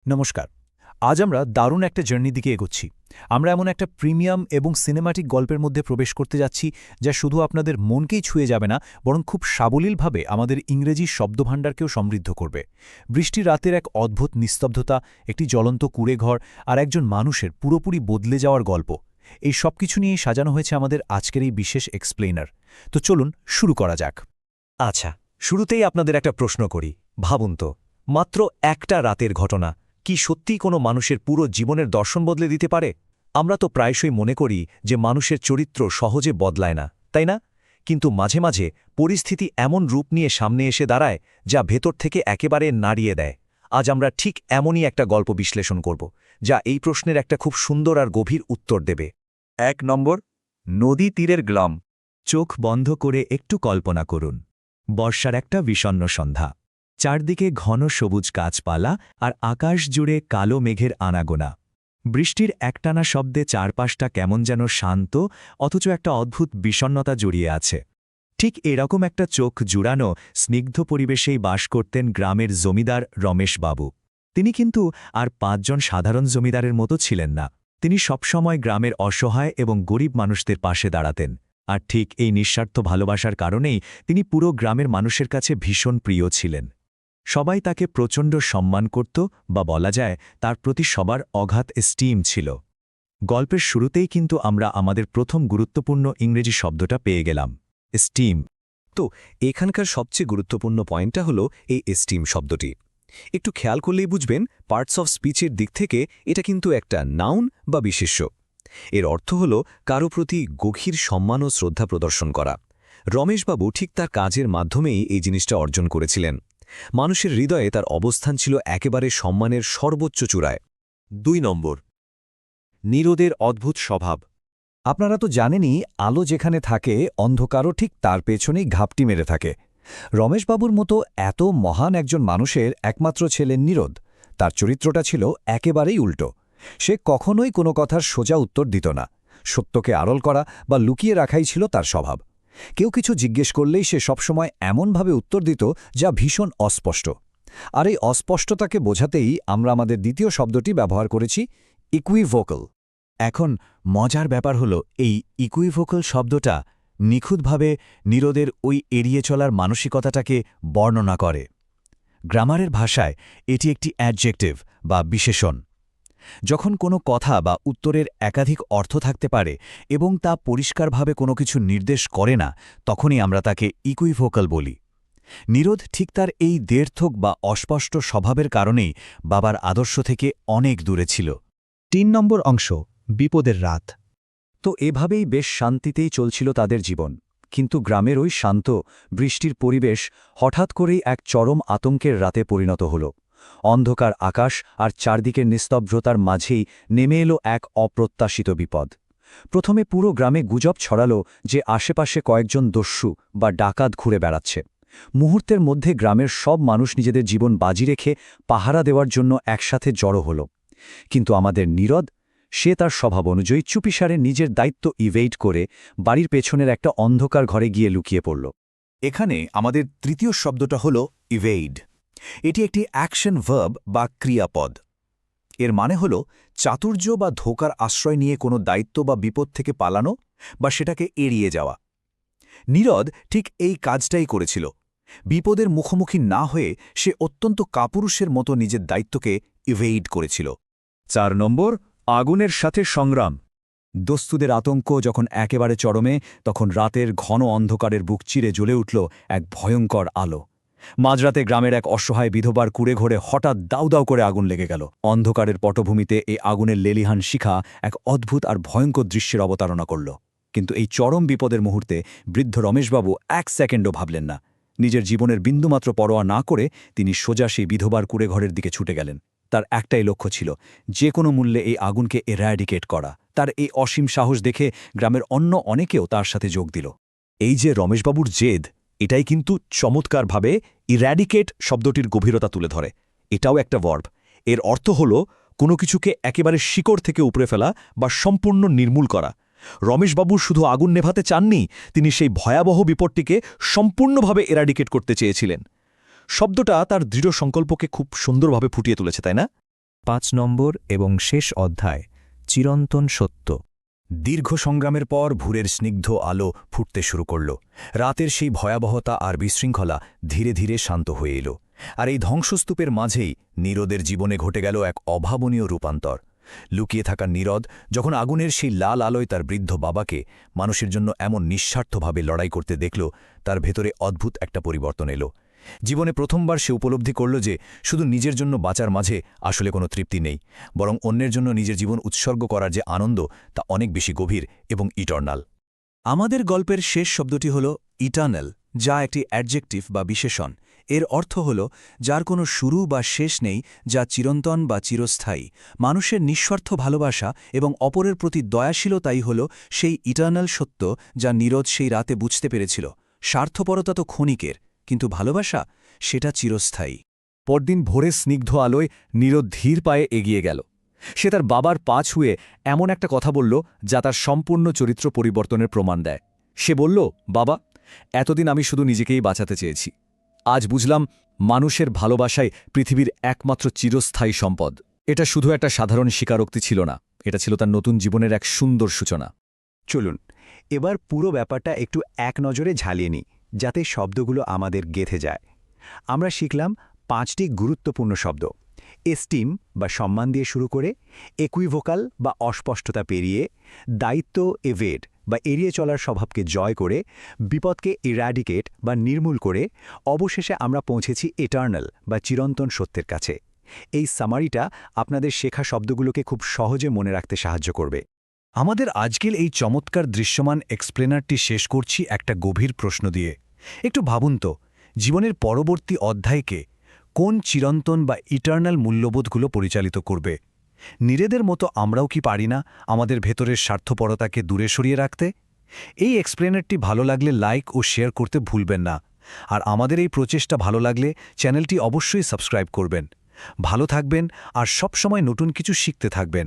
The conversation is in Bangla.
নমস্কার। আজ আমরা দারুণ একটা জার্নি দিকে এগোচ্ছি। আমরা এমন একটা প্রিমিয়াম এবং সিনেম্যাটিক গল্পের মধ্যে প্রবেশ করতে যাচ্ছি, যা শুধু আপনাদের মনকেই ছুঁয়ে যাবে না, বরং খুব সাবলীলভাবে আমাদের ইংরেজি শব্দভাণ্ডারকেও সমৃদ্ধ করবে। বৃষ্টি রাতের এক অদ্ভুত নিস্তব্ধতা, একটি জ্বলন্ত কুঁড়েঘর আর একজন মানুষের পুরোপুরি বদলে যাওয়ার গল্প। এই সব কিছু নিয়েই সাজানো হয়েছে আমাদের আজকের এই বিশেষ এক্সপ্লেইনার। তো চলুন শুরু করা যাক। আচ্ছা, শুরুতেই আপনাদের একটা প্রশ্ন করি। ভাবুন তো, মাত্র একটা রাতের ঘটনা কি সত্যিই কোনো মানুষের পুরো জীবনের দর্শন বদলে দিতে পারে? আমরা তো প্রায়শই মনে করি যে মানুষের চরিত্র সহজে বদলায় না, তাই না? কিন্তু মাঝে মাঝে পরিস্থিতি এমন রূপ নিয়ে সামনে এসে দাঁড়ায় যা ভেতর থেকে একেবারে নাড়িয়ে দেয়। আজ আমরা ঠিক এমনই একটা গল্প বিশ্লেষণ করব, যা এই প্রশ্নের একটা খুব সুন্দর আর গভীর উত্তর দেবে। ১ নম্বর, নদী তীরের গ্রাম। চোখ বন্ধ করে একটু কল্পনা করুন। বর্ষার একটা বিষণ্ণ সন্ধ্যা। চারদিকে ঘন সবুজ গাছপালা আর আকাশ জুড়ে কালো মেঘের আনাগোনা। বৃষ্টির একটানা শব্দে চারপাশটা কেমন যেন শান্ত, অথচ একটা অদ্ভুত বিষণ্ণতা জড়িয়ে আছে। ঠিক এরকম একটা চোখ জুড়ানো স্নিগ্ধ পরিবেশেই বাস করতেন গ্রামের জমিদার রমেশবাবু। তিনি কিন্তু আর ৫ জন সাধারণ জমিদারের মতো ছিলেন না। তিনি সবসময় গ্রামের অসহায় এবং গরিব মানুষদের পাশে দাঁড়াতেন। আর ঠিক এই নিঃস্বার্থ ভালোবাসার কারণেই তিনি পুরো গ্রামের মানুষের কাছে ভীষণ প্রিয় ছিলেন। সবাই তাকে প্রচণ্ড সম্মান করত, বা বলা যায় তার প্রতি সবার অগাধ এস্টিম ছিল। গল্পের শুরুতেই কিন্তু আমরা আমাদের প্রথম গুরুত্বপূর্ণ ইংরেজি শব্দটা পেয়ে গেলাম, এস্টিম। তো এখানকার সবচেয়ে গুরুত্বপূর্ণ পয়েন্টটা হলো এই এস্টিম শব্দটি। একটু খেয়াল করলেই বুঝবেন, পার্টস অফ স্পিচের দিক থেকে এটা কিন্তু একটা নাউন বা বিশেষ্য। এর অর্থ হল কারো প্রতি গভীর সম্মান ও শ্রদ্ধা প্রদর্শন করা। রমেশবাবু ঠিক তার কাজের মাধ্যমেই এই জিনিসটা অর্জন করেছিলেন। মানুষের হৃদয়ে তার অবস্থান ছিল একেবারে সম্মানের সর্বোচ্চ চূড়ায়। ২ নম্বর, নীরদের অদ্ভুত স্বভাব। আপনারা তো জানেনই, আলো যেখানে থাকে অন্ধকারও ঠিক তার পেছনেই ঘাপটি মেরে থাকে। রমেশবাবুর মতো এত মহান একজন মানুষের একমাত্র ছেলে নীরদ, তার চরিত্রটা ছিল একেবারেই উল্টো। সে কখনোই কোনো কথার সোজা উত্তর দিত না। সত্যকে আড়ল করা বা লুকিয়ে রাখাই ছিল তার স্বভাব। কেউ কিছু জিজ্ঞেস করলেই সে সবসময় এমনভাবে উত্তর দিত যা ভীষণ অস্পষ্ট। আর এই অস্পষ্টতাকে বোঝাতেই আমরা আমাদের দ্বিতীয় শব্দটি ব্যবহার করেছি, ইকুইভোকাল। এখন মজার ব্যাপার হল, এই ইকুইভোকাল শব্দটা নিখুঁতভাবে নীরদের ওই এড়িয়ে চলার মানসিকতাটাকে বর্ণনা করে। গ্রামারের ভাষায় এটি একটি অ্যাডজেক্টিভ বা বিশেষণ। যখন কোনো কথা বা উত্তরের একাধিক অর্থ থাকতে পারে এবং তা পরিষ্কারভাবে কোনো কিছু নির্দেশ করে না, তখনই আমরা তাকে ইকুইভোকাল বলি। নীরদ ঠিক তার এই দ্ব্যর্থক বা অস্পষ্ট স্বভাবের কারণেই বাবার আদর্শ থেকে অনেক দূরে ছিল। ৩ নম্বর অংশ, বিপদের রাত। তো এভাবেই বেশ শান্তিতেই চলছিল তাদের জীবন। কিন্তু গ্রামের ওই শান্ত, বৃষ্টির পরিবেশ হঠাৎ করেই এক চরম আতঙ্কের রাতে পরিণত হল। অন্ধকার আকাশ আর চারদিকের নিস্তব্ধতার মাঝেই নেমে এলো এক অপ্রত্যাশিত বিপদ। প্রথমে পুরো গ্রামে গুজব ছড়াল যে আশেপাশে কয়েকজন দস্যু বা ডাকাত ঘুরে বেড়াচ্ছে। মুহূর্তের মধ্যে গ্রামের সব মানুষ নিজেদের জীবন বাজি রেখে পাহারা দেওয়ার জন্য একসাথে জড়ো হল। কিন্তু আমাদের নীরদ, সে তার স্বভাব অনুযায়ী চুপিসারে নিজের দায়িত্ব ইভেইড করে বাড়ির পেছনের একটা অন্ধকার ঘরে গিয়ে লুকিয়ে পড়ল। এখানে আমাদের তৃতীয় শব্দটা হল ইভেইড। এটি একটি অ্যাকশন ভার্ব বা ক্রিয়াপদ। এর মানে হল চাতুর্য বা ধোঁকার আশ্রয় নিয়ে কোনো দায়িত্ব বা বিপদ থেকে পালানো বা সেটাকে এড়িয়ে যাওয়া। নীরদ ঠিক এই কাজটাই করেছিল। বিপদের মুখোমুখি না হয়ে সে অত্যন্ত কাপুরুষের মতো নিজের দায়িত্বকে ইভেইড করেছিল। ৪ নম্বর, আগুনের সাথে সংগ্রাম। দস্যুদের আতঙ্ক যখন একেবারে চরমে, তখন রাতের ঘন অন্ধকারের বুক চিরে জ্বলে উঠল এক ভয়ঙ্কর আলো। মাঝরাতে গ্রামের এক অসহায় বিধবার কুঁড়েঘরে হঠাৎ দাউ দাউ করে আগুন লেগে গেল। অন্ধকারের পটভূমিতে এই আগুনের লেলিহান শিখা এক অদ্ভুত আর ভয়ঙ্কর দৃশ্যের অবতারণা করল। কিন্তু এই চরম বিপদের মুহূর্তে বৃদ্ধ রমেশবাবু এক সেকেন্ডও ভাবলেন না। নিজের জীবনের বিন্দুমাত্র পরোয়া না করে তিনি সোজা সেই বিধবার কুঁড়েঘরের দিকে ছুটে গেলেন। তার একটাই লক্ষ্য ছিল, যে কোনো মূল্যে এই আগুনকে এরাডিকেট করা। তার এই অসীম সাহস দেখে গ্রামের অন্য অনেকেও তার সাথে যোগ দিল। এই যে রমেশবাবুর জেদ, এটাই কিন্তু চমৎকারভাবে ইরাডিকেট শব্দটির গভীরতা তুলে ধরে। এটাও একটা ভার্ব। এর অর্থ হল কোনো কিছুকে একেবারে শিকড় থেকে উপড়ে ফেলা বা সম্পূর্ণ নির্মূল করা। রমেশবাবু শুধু আগুন নেভাতে চাননি, তিনি সেই ভয়াবহ বিপদটিকে সম্পূর্ণভাবে এরাডিকেট করতে চেয়েছিলেন। শব্দটা তার দৃঢ় সংকল্পকে খুব সুন্দরভাবে ফুটিয়ে তুলেছে, তাই না? 5 নম্বর এবং শেষ অধ্যায় চিরন্তন সত্য। দীর্ঘ সংগ্রামের পর ভোরের স্নিগ্ধ আলো ফুটতে শুরু করল। রাতের সেই ভয়াবহতা আর বিশৃঙ্খলা ধীরে ধীরে শান্ত হয়ে এলো। আর এই ধ্বংসস্তূপের মাঝেই নীরদের জীবনে ঘটে গেল এক অভাবনীয় রূপান্তর। লুকিয়ে থাকা নীরদ যখন আগুনের সেই লাল আলোয় তার বৃদ্ধ বাবাকে মানুষের জন্য এমন নিঃস্বার্থভাবে লড়াই করতে দেখল, তার ভেতরে অদ্ভুত একটা পরিবর্তন এলো। জীবনে প্রথমবার সে উপলব্ধি করল যে শুধু নিজের জন্য বাঁচার মাঝে আসলে কোনো তৃপ্তি নেই, বরং অন্যের জন্য নিজের জীবন উৎসর্গ করার যে আনন্দ তা অনেক বেশি গভীর এবং ইটার্নাল। আমাদের গল্পের শেষ শব্দটি হল ইটার্নাল, যা একটি অ্যাডজেক্টিভ বা বিশেষণ। এর অর্থ হল যার কোনো শুরু বা শেষ নেই, যা চিরন্তন বা চিরস্থায়ী। মানুষের নিঃস্বার্থ ভালোবাসা এবং অপরের প্রতি দয়াশীলতাই হল সেই ইটার্নাল সত্য যা নীরদ সেই রাতে বুঝতে পেরেছিল। স্বার্থপরতা তো ক্ষণিকের, কিন্তু ভালোবাসা সেটা চিরস্থায়ী। পরদিন ভোরের স্নিগ্ধ আলোয় নীরদ ধীর পায়ে এগিয়ে গেল। সে তার বাবার পা ছুঁয়ে এমন একটা কথা বলল যা তার সম্পূর্ণ চরিত্র পরিবর্তনের প্রমাণ দেয়। সে বলল, বাবা, এতদিন আমি শুধু নিজেকেই বাঁচাতে চেয়েছি। আজ বুঝলাম মানুষের ভালোবাসাই পৃথিবীর একমাত্র চিরস্থায়ী সম্পদ। এটা শুধু একটা সাধারণ স্বীকারোক্তি ছিল না, এটা ছিল তার নতুন জীবনের এক সুন্দর সূচনা। চলুন এবার পুরো ব্যাপারটা একটু এক নজরে ঝালিয়ে নিই, যাতে শব্দগুলো আমাদের গেঁথে যায়। আমরা শিখলাম 5টি গুরুত্বপূর্ণ শব্দ: এস্টিম বা সম্মান দিয়ে শুরু করে, একুইভোকাল বা অস্পষ্টতা পেরিয়ে, দায়িত্ব এভেড বা এড়িয়ে চলার স্বভাবকে জয় করে, বিপদকে ইরাডিকেট বা নির্মূল করে, অবশেষে আমরা পৌঁছেছি এটার্নাল বা চিরন্তন সত্যের কাছে। এই সামারিটা আপনাদের শেখা শব্দগুলোকে খুব সহজে মনে রাখতে সাহায্য করবে। আমাদের আজকের এই চমৎকার দৃশ্যমান এক্সপ্লেনারটি শেষ করছি একটা গভীর প্রশ্ন দিয়ে। একটু ভাবুন তো, জীবনের পরবর্তী অধ্যায়কে কোন চিরন্তন বা ইটার্নাল মূল্যবোধগুলো পরিচালিত করবে? নীরেদের মতো আমরাও কি পারি না আমাদের ভেতরের স্বার্থপরতাকে দূরে সরিয়ে রাখতে? এই এক্সপ্লেনারটি ভালো লাগলে লাইক ও শেয়ার করতে ভুলবেন না। আর আমাদের এই প্রচেষ্টা ভালো লাগলে চ্যানেলটি অবশ্যই সাবস্ক্রাইব করবেন। ভালো থাকবেন আর সবসময় নতুন কিছু শিখতে থাকবেন।